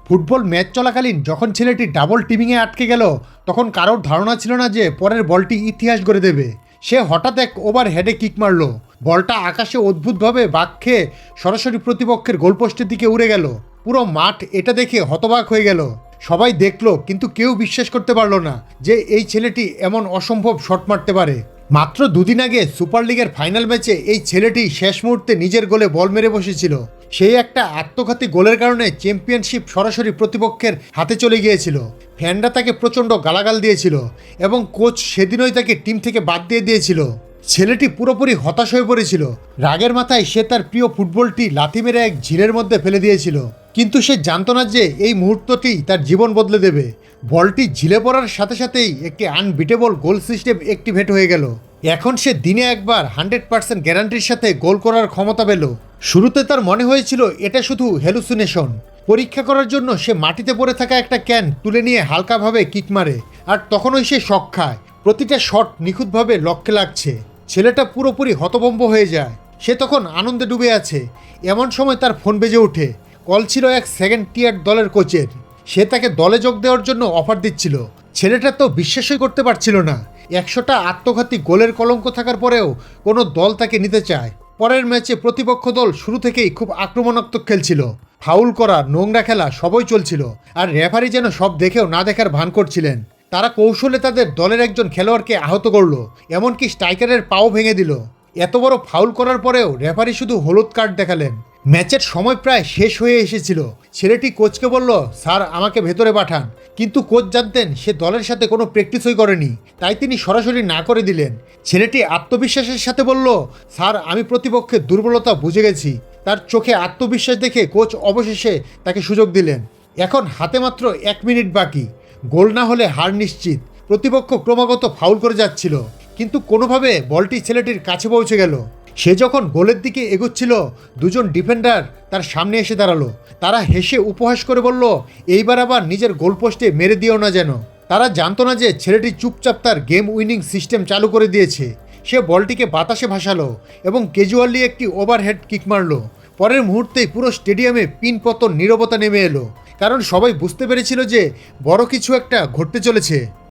Football match চলাকালীন যখন ছেলেটি ডাবল টিমিংয়ে আটকে গেল, তখন কারোর ধারণা ছিল না যে পরের বলটি ইতিহাস গড়ে দেবে। সে হঠাৎ এক ওভার হেডে কিক মারল। বলটা আকাশে অদ্ভুতভাবে বাঁক খেয়ে সরাসরি প্রতিপক্ষের গোলপোস্টের দিকে উড়ে গেল। পুরো মাঠ এটা দেখে হতবাক হয়ে গেল। সবাই দেখলো, কিন্তু কেউ বিশ্বাস করতে পারলো না যে এই ছেলেটি এমন অসম্ভব শট মারতে পারে। মাত্র দুদিন আগে সুপার লিগের ফাইনাল ম্যাচে এই ছেলেটি শেষ মুহূর্তে নিজের গোলে বল মেরে বসেছিল। সেই একটা আত্মঘাতী গোলের কারণে চ্যাম্পিয়নশিপ সরাসরি প্রতিপক্ষের হাতে চলে গিয়েছিল। ফ্যানরা তাকে প্রচণ্ড গালাগাল দিয়েছিল এবং কোচ সেদিনই তাকে টিম থেকে বাদ দিয়ে দিয়েছিল। ছেলেটি পুরোপুরি হতাশ হয়ে পড়েছিল। রাগের মাথায় সে তার প্রিয় ফুটবলটি লাথি মেরে এক ঝিলের মধ্যে ফেলে দিয়েছিল। কিন্তু সে জানতো না যে এই মুহূর্তটি তার জীবন বদলে দেবে। বলটি ঝিলে পড়ার সাথে সাথেই একটি আনবিটেবল গোল সিস্টেম অ্যাক্টিভেট হয়ে গেল। এখন সে দিনে একবার 100% গ্যারান্টির সাথে গোল করার ক্ষমতা পেল। শুরুতে তার মনে হয়েছিল এটা শুধু হ্যালুসিনেশন। পরীক্ষা করার জন্য সে মাটিতে পড়ে থাকা একটা ক্যান তুলে নিয়ে হালকাভাবে কিক মারে, আর তখনই সে শক খায়। প্রতিটা শট নিখুঁতভাবে লক্ষ্যে লাগছে। ছেলেটা পুরোপুরি হতভম্ব হয়ে যায়। সে তখন আনন্দে ডুবে আছে। এমন সময় তার ফোন বেজে ওঠে। কল ছিল এক সেকেন্ড টিয়ার দলের কোচের। সে তাকে দলে যোগ দেওয়ার জন্য অফার দিচ্ছিল। ছেলেটা তো বিশ্বাসই করতে পারছিল না। 100টা আত্মঘাতী গোলের কলঙ্ক থাকার পরেও কোনো দল তাকে নিতে চায়। পরের ম্যাচে প্রতিপক্ষ দল শুরু থেকেই খুব আক্রমণাত্মক খেলছিল। ফাউল করা, নোংরা খেলা সবই চলছিল। আর রেফারি যেন সব দেখেও না দেখার ভান করছিলেন। তারা কৌশলে তাদের দলের একজন খেলোয়াড়কে আহত করলো, এমনকি স্ট্রাইকারের পাও ভেঙে দিল। এত বড় ফাউল করার পরেও রেফারি শুধু হলুদ কার্ড দেখালেন। ম্যাচের সময় প্রায় শেষ হয়ে এসেছিল। ছেলেটি কোচকে বলল, স্যার আমাকে ভেতরে পাঠান। কিন্তু কোচ জানতেন সে দলের সাথে কোনো প্র্যাকটিসই করেনি, তাই তিনি সরাসরি না করে দিলেন। ছেলেটি আত্মবিশ্বাসের সাথে বলল, স্যার আমি প্রতিপক্ষের দুর্বলতা বুঝে গেছি। তার চোখে আত্মবিশ্বাস দেখে কোচ অবশেষে তাকে সুযোগ দিলেন। এখন হাতে মাত্র 1 মিনিট বাকি। গোল না হলে হার নিশ্চিত। প্রতিপক্ষ ক্রমাগত ফাউল করে যাচ্ছিল, কিন্তু কোনোভাবে বলটি ছেলেটির কাছে পৌঁছে গেল। সে যখন গোলের দিকে এগোচ্ছিল, দুজন ডিফেন্ডার তার সামনে এসে দাঁড়ালো। তারা হেসে উপহাস করে বলল, এইবার আবার নিজের গোলপোস্টে মেরে দিও না যেন। তারা জানতো না যে ছেলেটি চুপচাপ তার গেম উইনিং সিস্টেম চালু করে দিয়েছে। সে বলটিকে বাতাসে ভাসালো এবং ক্যাজুয়ালি একটি ওভারহেড কিক মারলো। পরের মুহূর্তেই পুরো স্টেডিয়ামে পিনপতন নীরবতা নেমে এলো, কারণ সবাই বুঝতে পেরেছিল যে বড় কিছু একটা ঘটতে চলেছে।